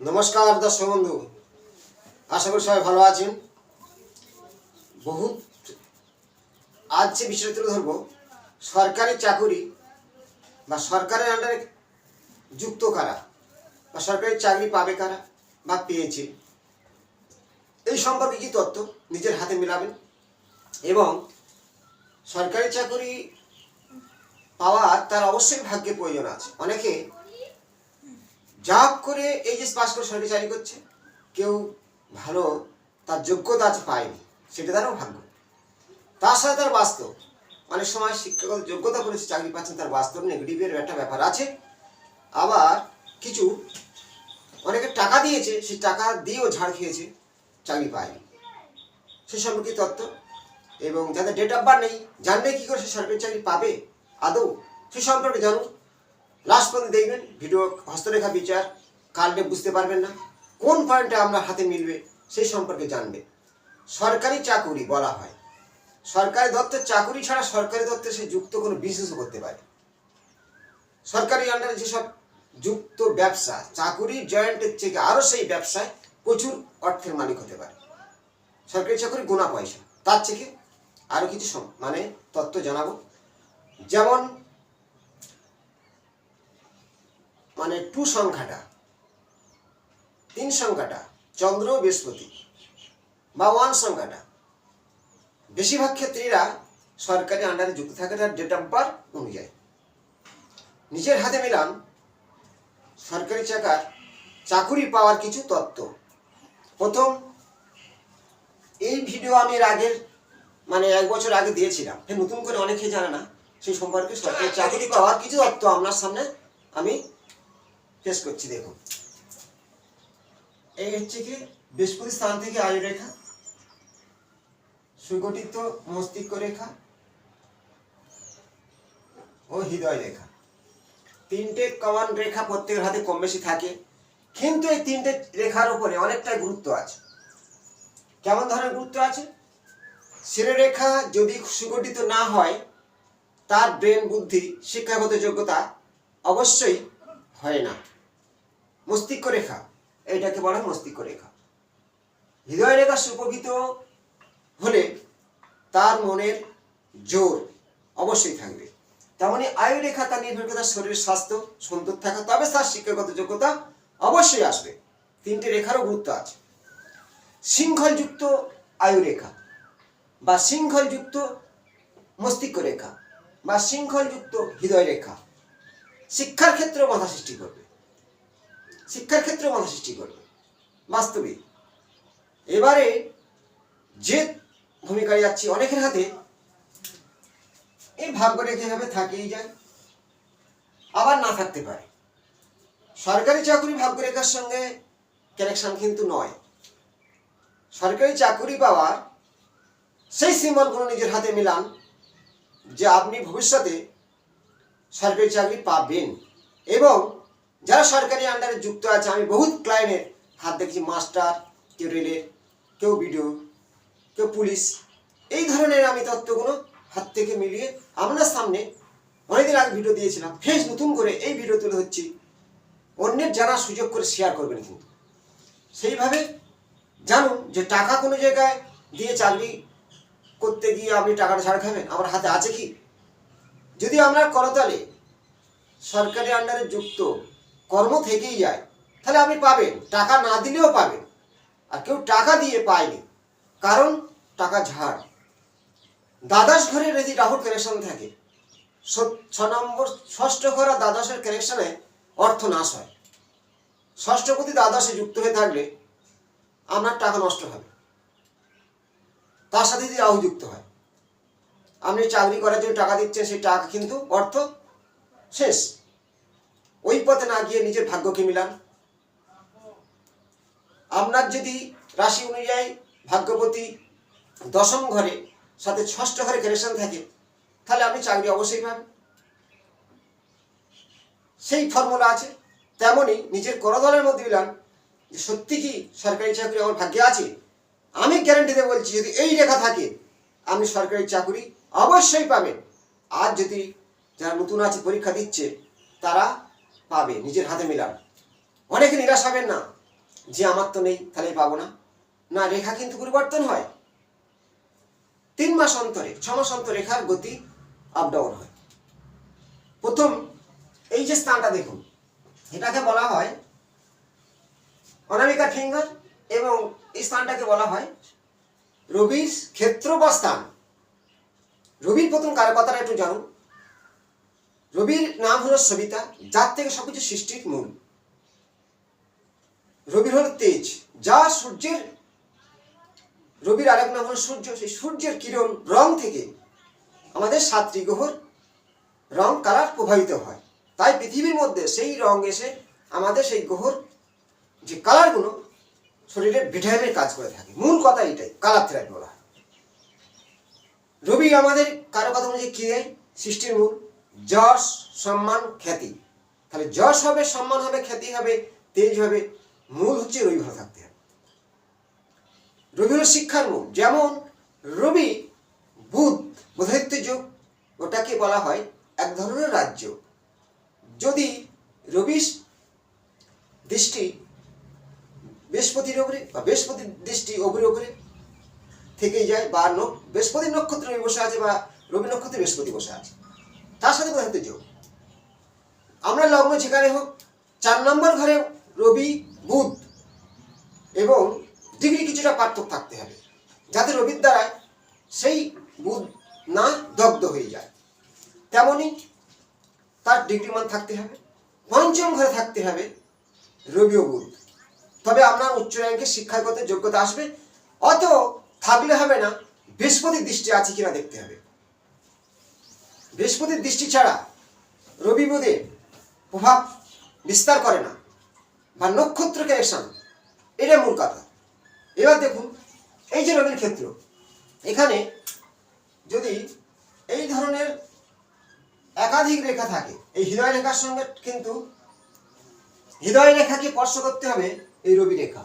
নমস্কার দর্শক বন্ধু, আশা করি সবাই ভালো আছেন। আজ যে বিষয় তুলে ধরবো, সরকারি চাকুরি বা সরকারের আন্ডারে যুক্ত কারা বা সরকারি চাকরি পাবে কারা বা পেয়েছে, এই সম্পর্কে কি তথ্য নিজের হাতে মেলাবেন। এবং সরকারি চাকরি পাওয়ার তার অবশ্যই ভাগ্যের প্রয়োজন আছে। অনেকে জব করে এই যে পাস করে সরকারি চাকরি করছে, কেউ ভালো তার যোগ্যতা আছে পায়নি, সেটা তারও ভাগ্য। তার সাথে তার বাস্তব, অনেক সময় শিক্ষাগত যোগ্যতা করেছে চাকরি পাচ্ছেন, তার বাস্তব নেগেটিভের একটা ব্যাপার আছে। আবার কিছু অনেকে টাকা দিয়েছে, সেই টাকা দিয়েও ঝাড় খেয়েছে, চাকরি পায়নি। সে সম্পর্কে তথ্য এবং যাদের ডেট অফ বার্থ নেই, জানবে কী করে সে সরকারি চাকরি পাবে আদৌ, সে সম্পর্কে জানুন। লাস্ট পর্যন্ত দেখবেন ভিডিও। হস্তরেখা বিচার কাটলে বুঝতে পারবেন না কোন পয়েন্টে আমরা হাতে মিলবে, সেই সম্পর্কে জানবে। সরকারি চাকুরি বলা হয়, সরকারি দপ্তর চাকুরি ছাড়া সরকারি দপ্তরে সে যুক্ত কোনো বিজনেসও করতে পারে। সরকারি আন্ডারে যেসব যুক্ত ব্যবসা, চাকুরির জয়েন্টের থেকে আরও সেই ব্যবসায় প্রচুর অর্থের মালিক হতে পারে। সরকারি চাকুরি গোনা পয়সা, তার থেকে আরও কিছু তথ্য জানাবো। যেমন 2 সংখ্যাটা, 3 সংখ্যাটা চন্দ্র বৃহস্পতি বা 1 সংখ্যাটা বেশিরভাগ ক্ষেত্রেরা সরকারি আন্ডারে যুক্ত থাকে তার ডেট অফ বার্থ অনুযায়ী। নিজের হাতে মেলান সরকারি চাকুরি পাওয়ার কিছু তথ্য। প্রথম, এই ভিডিও আমি এর আগের 1 বছর আগে দিয়েছিলাম, নতুন করে অনেকে জানে না সেই সম্পর্কে। সরকারি চাকরি পাওয়ার কিছু তথ্য আপনার সামনে আমি পেশ করছি। দেখুন, এই হচ্ছে কি বৃহস্পতি স্থান থেকে আয়ু রেখা, সুগঠিত মস্তিষ্ক রেখা ও হৃদয় রেখা। 3টে কমন রেখা প্রত্যেকের হাতে কম বেশি থাকে, কিন্তু এই 3টে রেখার উপরে অনেকটাই গুরুত্ব আছে। কেমন ধরনের গুরুত্ব আছে? শিরোরেখা যদি সুগঠিত না হয়, তার ব্রেন বুদ্ধি শিক্ষাগত যোগ্যতা অবশ্যই হয় না। মস্তিষ্ক রেখা, এইটাকে বলা হয় মস্তিষ্ক রেখা। হৃদয় রেখা সুগঠিত হলে তার মনের জোর অবশ্যই থাকবে। তেমনি আয়ু রেখা তার নির্ভর করে তার শরীরের স্বাস্থ্য সুন্দর থাকা, তবে তার শিক্ষাগত যোগ্যতা অবশ্যই আসবে। 3টে রেখারও গুরুত্ব আছে। শৃঙ্খলযুক্ত আয়ু রেখা বা শৃঙ্খলযুক্ত মস্তিষ্ক রেখা বা শৃঙ্খলযুক্ত হৃদয় রেখা শিক্ষার ক্ষেত্রে বাধা সৃষ্টি করবে, বাস্তবিক। এবারে যে ভূমিকায় যাচ্ছি, অনেকের হাতে এই ভাগ্যরেখা এভাবে থাকেই যায়, আবার না থাকতে পারে। সরকারি চাকরি ভাগ্যরেখার সঙ্গে কানেকশন কিন্তু নয়। সরকারি চাকরি পাওয়ার সেই সিম্বলগুলো নিজের হাতে মিলান যে আপনি ভবিষ্যতে সরকারি চাকরি পাবেন। এবং যারা সরকারি আন্ডারে যুক্ত আছে, আমি বহুত ক্লায়েন্টের হাত দেখছি, মাস্টার, কেউ রেলের, কেউ বিডিও, কেউ পুলিশ, এই ধরনের আমি তথ্যগুলো হাত থেকে মিলিয়ে আপনার সামনে অনেকদিন আগে ভিডিও দিয়েছিলাম। নতুন করে এই ভিডিও তুলে হচ্ছি, অন্যের জানার সুযোগ করে শেয়ার করবেন। কিন্তু সেইভাবে জানুন যে টাকা কোনো জায়গায় দিয়ে চাকরি করতে গিয়ে আপনি টাকাটা ছাড় খাবেন, আমার হাতে আছে কি? যদি আপনার করতালে সরকারি আন্ডারে যুক্ত কর্ম থেকেই যায়, তাহলে আপনি পাবেন, টাকা না দিলেও পাবেন। আর কেউ টাকা দিয়ে পায়নি, কারণ টাকা ঝাড়। দ্বাদশ ঘরে যদি রাহুর কানেকশন থাকে, 6 নম্বর 6ষ্ঠ ঘর আর দ্বাদশের কানেকশনে অর্থ নাশ হয়। 6ষ্ঠপতি দ্বাদশে যুক্ত হয়ে থাকলে আপনার টাকা নষ্ট হবে। তার সাথে যদি রাহু যুক্ত হয়, আপনি চাকরি করার জন্য টাকা দিচ্ছেন, সেই টাকা কিন্তু অর্থ শেষ। ওই পথে না গিয়ে নিজের ভাগ্যকে মিলান। আপনার যদি রাশি অনুযায়ী ভাগ্যপতি 10ম ঘরে সাথে 6ষ্ঠ ঘরে কানেকশন থাকে, তাহলে আপনি চাকরি অবশ্যই পাবেন। সেই ফর্মুলা আছে। তেমনি নিজের করদলের মধ্যে মিলান যে সত্যি কি সরকারি চাকরি আমার ভাগ্যে আছে। আমি গ্যারান্টি দিয়ে বলছি, যদি এই রেখা থাকে, আপনি সরকারি চাকরি অবশ্যই পাবেন। আর যদি যারা নতুন আছে, পরীক্ষা দিচ্ছে, তারা পাবে। নিজের হাতে মিলান। অনেকে নিরাশ হবেন না, যে আমার তো নেই, তাহলে পাবো না। না, রেখা কিন্তু পরিবর্তন হয় 3 মাস অন্তরে, 6 মাস অন্তর রেখার গতি আপ ডাউন হয়। প্রথম এই যে স্থানটা দেখুন, এটাকে বলা হয় অনামিকার ফিঙ্গার, এবং এই স্থানটাকে বলা হয় রবির ক্ষেত্র বা স্থান। রবির প্রথম কারকতাটা একটু জানুন। রবির নাম হলো সবিতা, যার থেকে সবকিছু সৃষ্টির মূল। রবির হল তেজ, যা সূর্যের, রবির আরেক নাম হলো সূর্য, সেই সূর্যের কিরণ রং থেকে আমাদের 7টি গ্রহর রং কালার প্রভাবিত হয়। তাই পৃথিবীর মধ্যে সেই রং এসে আমাদের সেই গ্রহর যে কালারগুলো শরীরের ভিটামিনের কাজ করে থাকে। মূল কথা এটাই, কালার থেরাপি বলা হয়। রবি আমাদের কারো কথা অনুযায়ী কি দেয়? সৃষ্টির মূল, যশ, সম্মান, খ্যাতি। তাহলে যশ হবে, সম্মান হবে, খ্যাতি হবে, তেজ হবে। মূল হচ্ছে রবি ভালো থাকতে হবে। রবি হল শিক্ষার মূল। যেমন রবি বুধ বোধায়িত্ব যোগ, ওটাকে বলা হয় এক ধরনের রাজ্য। যদি রবির দৃষ্টি বৃহস্পতির ওপরে বা বৃহস্পতির দৃষ্টি রবির ওপরে থেকে যায়, বা বৃহস্পতির নক্ষত্রে রবি বসে আছে বা রবি নক্ষত্রে বৃহস্পতি বসে আছে, তার সাথে বোধায়িত্ব যোগ। আমরা লগ্ন যেখানে হোক 4 নম্বর ঘরে রবি বুধ এবং ডিগ্রি কিছুটা পার্থক্য থাকতে হবে, যাতে রবির দ্বারায় সেই বুধ না দগ্ধ হয়ে যায়। তেমনি তার ডিগ্রি মান থাকতে হবে। 5ম ঘরে থাকতে হবে রবি ও বুধ, তবে আপনার উচ্চ র্যাঙ্কের শিক্ষাগত যোগ্যতা আসবে। অত থাকলে হবে না, বৃহস্পতির দৃষ্টি আছে কিনা দেখতে হবে। বৃহস্পতির দৃষ্টি ছাড়া রবি বুধের প্রভাব বিস্তার করে না, বা নক্ষত্র কানেকশন, এটা মূল কথা। এবার দেখুন, এই যে রবির ক্ষেত্র, এখানে যদি এই ধরনের একাধিক রেখা থাকে, এই হৃদয় রেখার সঙ্গে কিন্তু হৃদয় রেখাকে স্পর্শ করতে হবে এই রবি রেখা।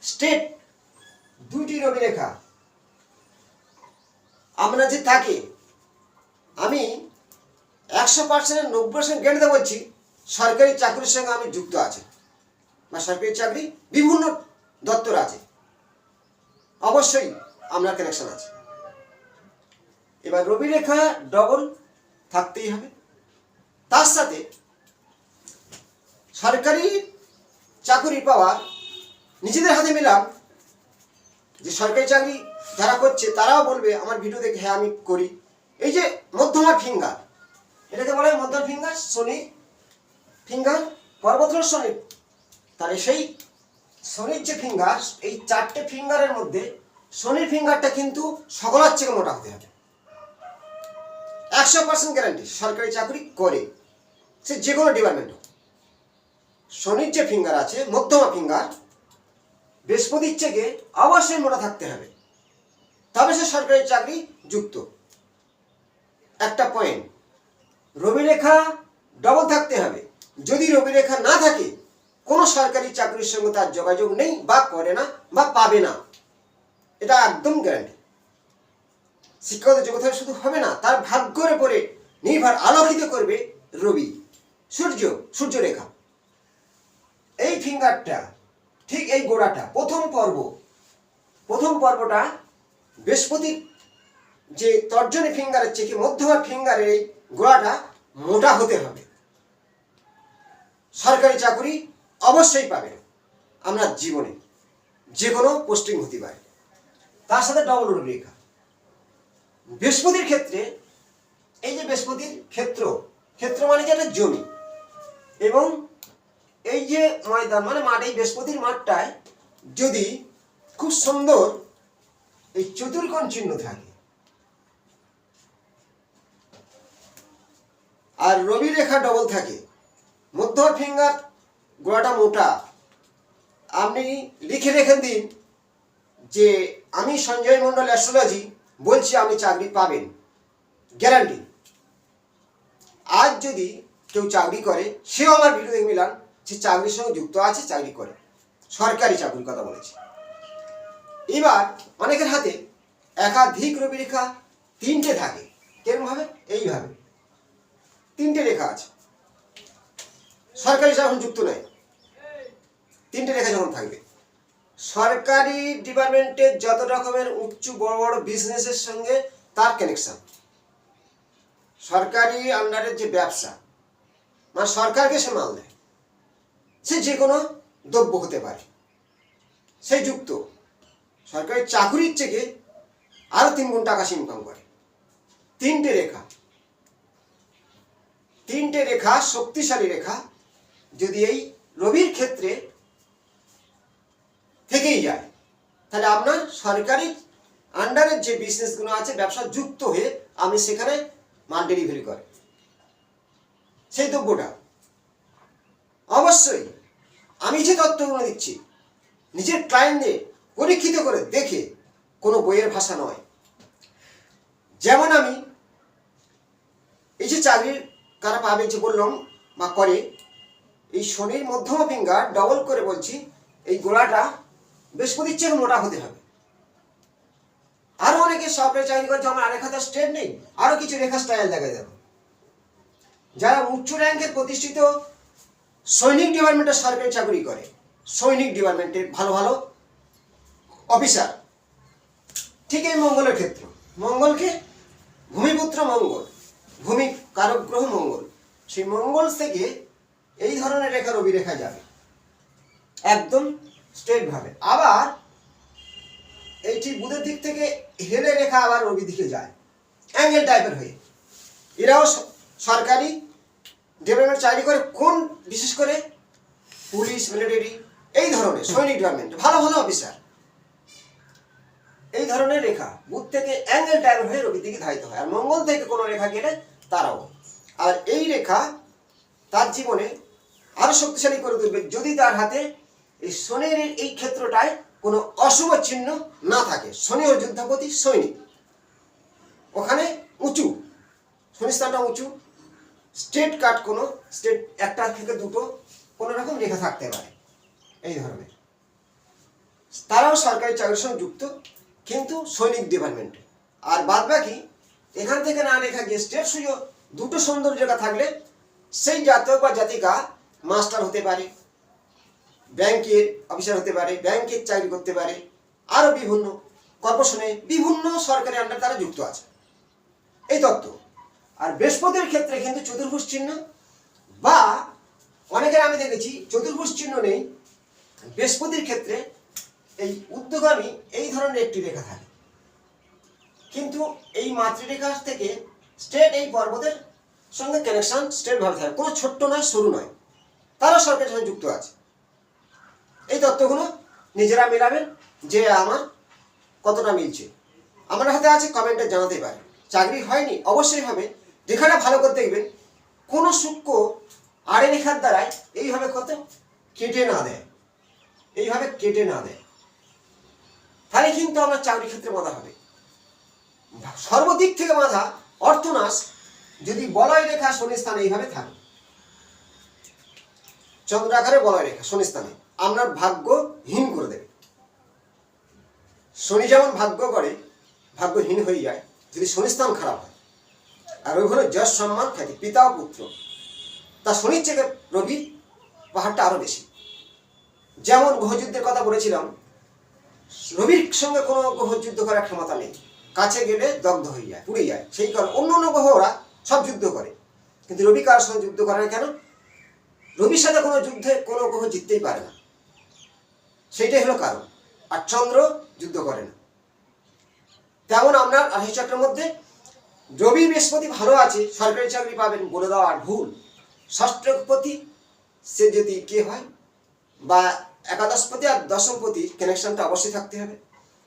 স্ট্রেট 2টি রবি রেখা আমরা যে থাকে, আমি 100% 90% গ্যারান্টি বলছি, সরকারি চাকরির সঙ্গে আমি যুক্ত আছে, বা সরকারি চাকরি বিভিন্ন দপ্তর আছে, অবশ্যই আপনার কানেকশন আছে। এবার রবি রেখা ডবল থাকতেই হবে। তার সাথে সরকারি চাকরি পাওয়া নিজেদের হাতে মিলাম, যে সরকারি চাকরি যারা করছে তারাও বলবে আমার ভিডিও দেখে হ্যাঁ আমি করি। এই যে মধ্যমার ফিঙ্গার, এটাকে বলা হয় মধ্যমার ফিঙ্গার, শনি ফিঙ্গার, পর্বত হল শনি। তাহলে সেই শনির যে ফিঙ্গার, এই 4টে ফিঙ্গারের মধ্যে শনির ফিঙ্গারটা কিন্তু সকলের থেকে মোটা হতে হবে। 100% গ্যারান্টি সরকারি চাকরি করে, সে যে কোনো ডিপার্টমেন্ট হোক। শনির যে ফিঙ্গার আছে, মধ্যমা ফিঙ্গার, বৃহস্পতির থেকে অবশ্যই মোটা থাকতে হবে, তবে সে সরকারি চাকরি যুক্ত। একটা পয়েন্ট, রবি রেখা ডবল থাকতে হবে। যদি রবি রেখা না থাকে, কোনো সরকারি চাকরির সঙ্গে তার যোগাযোগ নেই, বা করে না, বা পাবে না, এটা একদম গ্যারান্টি। শিক্ষাগত যোগ্যতা শুধু হবে না, তার ভাগ্যের উপরে নির্ভর আলোকিত করবে রবি, সূর্য রেখা। এই ফিঙ্গারটা, ঠিক এই গোড়াটা, প্রথম পর্বটা বৃহস্পতির যে তর্জনী ফিঙ্গারের থেকে মধ্যমার ফিঙ্গারের এই গোড়াটা মোটা হতে হবে। সরকারি চাকরি অবশ্যই পাবেন আপনার জীবনে, যে কোনো পোস্টিং হতে পারে। তার সাথে ডবল রবি রেখা। বৃহস্পতির ক্ষেত্রে, এই যে বৃহস্পতির ক্ষেত্র মানে যে একটা জমি, এবং এই যে ময়দান মানে মাঠ, এই বৃহস্পতির মাঠটায় যদি খুব সুন্দর এই চতুর্কোণ চিহ্ন থাকে, আর রবি রেখা ডবল থাকে, মধ্যমার ফিঙ্গার গোড়াটা মোটা, আপনি লিখে রেখে দিন যে আমি সঞ্জয় মণ্ডল অ্যাস্ট্রোলজি বলছি, আপনি চাকরি পাবেন, গ্যারান্টি। আজ যদি কেউ চাকরি করে, সেও আমার ভিডিও দেখে মিলান, সে চাকরির সঙ্গে যুক্ত আছে, চাকরি করে, সরকারি চাকরির কথা বলেছি। এবার অনেকের হাতে একাধিক রবি রেখা 3টে থাকে, কেমন ভাবে? এইভাবে 3টে রেখা আছে, সরকারি যখন যুক্ত নয়, 3টে রেখা যখন থাকবে, সরকারি ডিপার্টমেন্টের যত রকমের উচ্চ বড় বড় বিজনেসের সঙ্গে তার কানেকশন, সরকারি আন্ডারের যে ব্যবসা, মানে সরকারকে সে মাল দেয়, সে যে কোনো দ্রব্য হতে পারে, সেই যুক্ত সরকারি চাকুরির থেকে আরো 3 গুণ টাকা ইনকাম করে। তিনটে রেখা শক্তিশালী রেখা যদি এই রবির ক্ষেত্রে থেকেই যায়, তাহলে আপনার সরকারি আন্ডারের যে বিজনেসগুলো আছে ব্যবসা যুক্ত হয়ে আপনি সেখানে মাল ডেলিভারি করে সেই দ্রব্যটা। অবশ্যই আমি যে তথ্যগুলো দিচ্ছি নিজের ক্লায়েন্টদের পরীক্ষিত করে দেখে, কোনো বইয়ের ভাষা নয়। যেমন আমি এই যে চাকরির কারা পাবে যে বললাম বা করে, এই শনির মধ্যম ফিঙ্গার ডবল করে বলছি, এই গোড়াটা বৃহস্পতির চেয়ে মোটা হতে হবে। আরো অনেকে সরকারি চাকরি করছে, আমার আরেক হাতে স্ট্রেট নেই, আরো কিছু রেখা স্টাইল দেখা যাবে। যারা উচ্চ র্যাঙ্কের প্রতিষ্ঠিত সৈনিক ডিপার্টমেন্টের সরকারি চাকরি করে, সৈনিক ডিপার্টমেন্টের ভালো ভালো অফিসার, ঠিক এই মঙ্গলের ক্ষেত্র, মঙ্গলকে ভূমিপুত্র মঙ্গল, ভূমি কারক গ্রহ মঙ্গল, সেই মঙ্গল থেকে এই ধরনের রেখা রবি রেখা যাবে একদম স্ট্রেট ভাবে। আবার এইটি বুধের দিক থেকে হেলে রেখা আবার রবি দিকে যায় অ্যাঙ্গেল টাইপের হয়ে। এরাও সরকারি ডিপার্টমেন্ট চাকরি করে, কোন বিশেষ করে পুলিশ, মিলিটারি, এই ধরনের সৈনিক ডিপার্টমেন্ট ভালো ভালো অফিসার, এই ধরনের রেখা বুধ থেকে অ্যাঙ্গেল টাইপের হয়ে রবির দিকে ধাবিত হয়। আর মঙ্গল থেকে কোনো রেখা গেলে তারাও। আর এই রেখা তার জীবনে আরো শক্তিশালী করে তুলবে যদি তার হাতে এই শনির এই ক্ষেত্রটায় কোনো অশুভ চিহ্ন না থাকে। শনি ও যুদ্ধাপতি সৈনিক, ওখানে উঁচু, শনি স্থানটা উঁচু, স্ট্রেট কাট, কোনো স্ট্রেট একটা থেকে দুটো কোনো রকম রেখা থাকতে পারে এই ধরনের। তারাও সরকারি চাকরির সঙ্গে যুক্ত, কিন্তু সৈনিক ডিপার্টমেন্টে। আর বাদ বাকি এখান থেকে না রেখা গিয়ে স্ট্রেট সুযোগ দুটো সুন্দর রেখা থাকলে সেই জাতক বা জাতিকা মাস্টার হতে পারে, ব্যাংকের অফিসার হতে পারে, ব্যাংকের চাকরি করতে পারে, আরো বিভিন্ন কর্পোরেশনে বিভিন্ন সরকারি আন্ডার তারা যুক্ত আছে, এই তত্ত্ব। আর বৃহস্পতির ক্ষেত্রে কিন্তু চতুর্ভুজ চিহ্ন, বা অনেকের আমি দেখেছি চতুর্ভুজ চিহ্ন নেই, বৃহস্পতির ক্ষেত্রে এই উদ্যোগামী এই ধরনের একটি রেখা থাকে, কিন্তু এই মাতৃরেখা থেকে স্ট্রেট এই পর্বতের সঙ্গে কানেকশন স্ট্রেট ভাবে থাকে, কোনো ছোট্ট নয়, সরু নয়, তারা সরকারের সঙ্গে যুক্ত আছে। এই তত্ত্বগুলো নিজেরা মেলাবেন যে আমার কতটা মিলছে। আমার হাতে আছে, কমেন্টে জানাতে পারে। চাকরি হয়নি অবশ্যই হবে, রেখাটা ভালো করে দেখবেন কোনো সূক্ষ্ম আড়ে রেখার দ্বারাই এইভাবে কত কেটে না দেয়, এইভাবে কেটে না দেয়, তাহলে কিন্তু আমার চাকরি ক্ষেত্রে বাধা হবে। সর্বদিক থেকে বাধা, অর্থনাশ যদি বলয় রেখা শনি স্থানে এইভাবে থাকে, চন্দ্রাকারে বলয় রেখা শনি স্থানে, আপনার ভাগ্যহীন করে দেবে। শনি যেমন ভাগ্য করে ভাগ্যহীন হয়ে যায় যদি শনি স্থান খারাপ হয়। আর ওই হলো যশ, সম্মান, খ্যাতি, পিতা ও পুত্র, তা শনির থেকে রবির পাহাড়টা আরো বেশি। যেমন গ্রহযুদ্ধের কথা বলেছিলাম, রবির সঙ্গে কোনো গ্রহযুদ্ধ করার ক্ষমতা নেই, কাছে গেলে দগ্ধ হয়ে যায়, পুড়ে যায়। সেই কারণে অন্য অন্য গ্রহ ওরা সব যুদ্ধ করে, কিন্তু রবি কার সঙ্গে যুদ্ধ করে না কেন? রবির সাথে কোনো যুদ্ধে কোনো গ্রহ জিততেই পারে না, সেইটাই হলো কারণ। আর চন্দ্র যুদ্ধ করে না। তেমন আপনার 28 চক্রের মধ্যে রবি বৃহস্পতি ভালো আছে, সরকারি চাকরি পাবেন বলে দেওয়া আর ভুল। ষষ্ঠপতি সে যদি কে হয়, বা একাদশপতি আর দশমপতির কানেকশনটা অবশ্যই থাকতে হবে,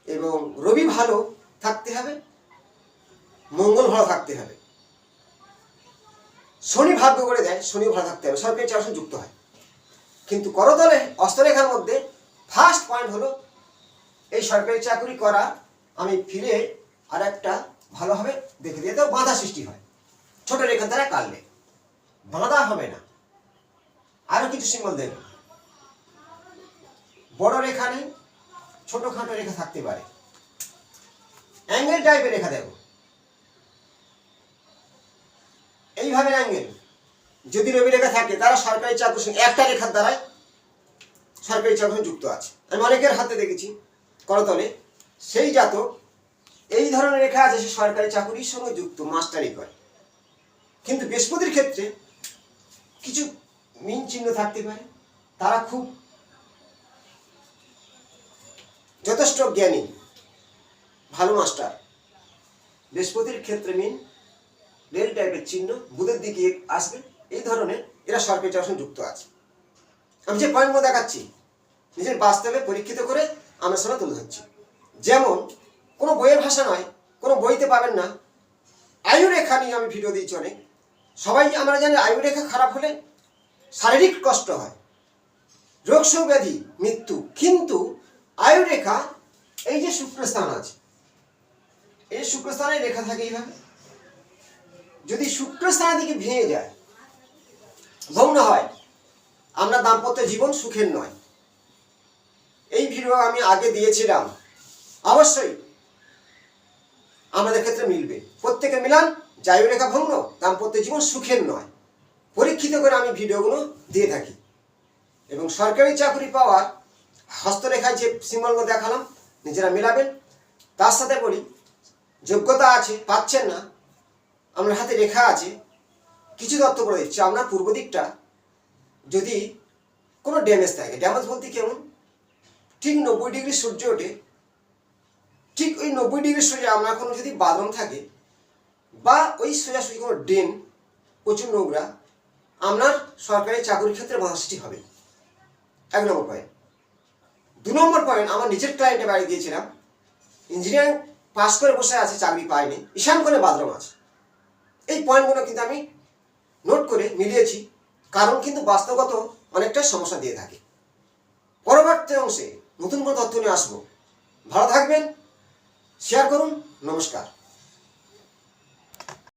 এবং রবি ভালো থাকতে হবে, মঙ্গল ভালো থাকতে হবে, শনি ভাগ্য করে দেয়, শনিও ভালো থাকতে হবে, সরকারি চাকরির সঙ্গে যুক্ত হয়। কিন্তু করতলে অস্তরেখার মধ্যে ফার্স্ট পয়েন্ট হলো এই সরকারি চাকরি করা। আমি ফিরে আর একটা ভালোভাবে দেখে দিয়ে, তো বাধা সৃষ্টি হয় ছোট রেখা দ্বারা কাটলে, বাধা হবে না। আরো কিছু সিম্বল দেখবেন, বড় রেখা নেই, ছোটখাটো রেখা থাকতে পারে, অ্যাঙ্গেল টাইপের রেখা দেখো, এইভাবে অ্যাঙ্গেল যদি রবি রেখা থাকে, তারা সরকারি চাকরির সঙ্গে একটা রেখার দ্বারাই সরকারি চাকরি যুক্ত আছে। আমি অনেকের হাতে দেখেছি করতলে সেই জাতক এই ধরনের রেখা আছে, সে সরকারি চাকরির সঙ্গে যুক্ত, মাস্টারি করে। কিন্তু বৃহস্পতির ক্ষেত্রে কিছু মিন চিহ্ন থাকতে পারে। তারা খুব যথেষ্ট জ্ঞানী, ভালো মাস্টার। বৃহস্পতির ক্ষেত্রে মিন রেল টাইপের চিহ্ন বুধের দিকে আসবে, এই ধরনের এরা সরকারি চাকরির সঙ্গে যুক্ত আছে। আমি যে পয়েন্টগুলো দেখাচ্ছি নিজের বাস্তবে পরীক্ষিত করে আমার সামনে তুলে ধরছি। যেমন কোনো বইয়ের ভাষা নয়, কোনো বইতে পাবেন না। আয়ুরেখা নিয়ে আমি ভিডিও দিয়েছি অনেক। সবাই আমরা জানি আয়ুরেখা খারাপ হলে শারীরিক কষ্ট হয়, রোগ শোক ব্যাধি, মৃত্যু। কিন্তু আয়ুরেখা, এই যে শুক্রস্থান আছে, এই শুক্রস্থানে রেখা থাকে এইভাবে। যদি শুক্রস্থানের দিকে ভেঙে যায়, ভগ্ন হয়, আমরা দাম্পত্য জীবন সুখের নয়। এই ভিডিও আমি আগে দিয়েছিলাম, অবশ্যই আমাদের ক্ষেত্রে মিলবে। প্রত্যেকে মিলান, আয়ুরেখা ভগ্ন, দাম্পত্য জীবন সুখের নয়। পরীক্ষিত করে আমি ভিডিওগুলো দিয়ে থাকি। এবং সরকারি চাকরি পাওয়ার হস্তরেখায় যে সিম্বলগুলো দেখালাম, নিজেরা মেলাবেন। তার সাথে বলি, যোগ্যতা আছে, পাচ্ছেন না, আপনার হাতে রেখা আছে, কিছু তথ্য করে দিচ্ছি। আপনার পূর্ব দিকটা যদি কোনো ড্যামেজ থাকে, ড্যামেজ বলতে কেমন, ঠিক 90 ডিগ্রি সূর্য ওঠে, ঠিক ওই 90 ডিগ্রি সোজা আপনার কোনো যদি বাঁধন থাকে, বা ওই সোজাসুজি কোনো ড্রেন, প্রচুর নোংরা, আপনার সরকারি চাকরির ক্ষেত্রে বাধা সৃষ্টি হবে। 1 নম্বর পয়েন্ট। 2 নম্বর পয়েন্ট, আমার নিজের ক্লায়েন্টে বাড়ি দিয়েছিলাম, ইঞ্জিনিয়ারিং পাস করে বসে আছে, চাকরি পায়নি, ঈশান কোণে বাথরুম আছে। এই পয়েন্টগুলো কিন্তু আমি নোট করে মিলিয়েছি, কারণ কিন্তু বাস্তবগত অনেকটা সমস্যা দিয়ে থাকে। পরবর্তী অংশে নতুন কোনো তথ্য নিয়ে আসবো। ভালো থাকবেন, শেয়ার করুন। নমস্কার।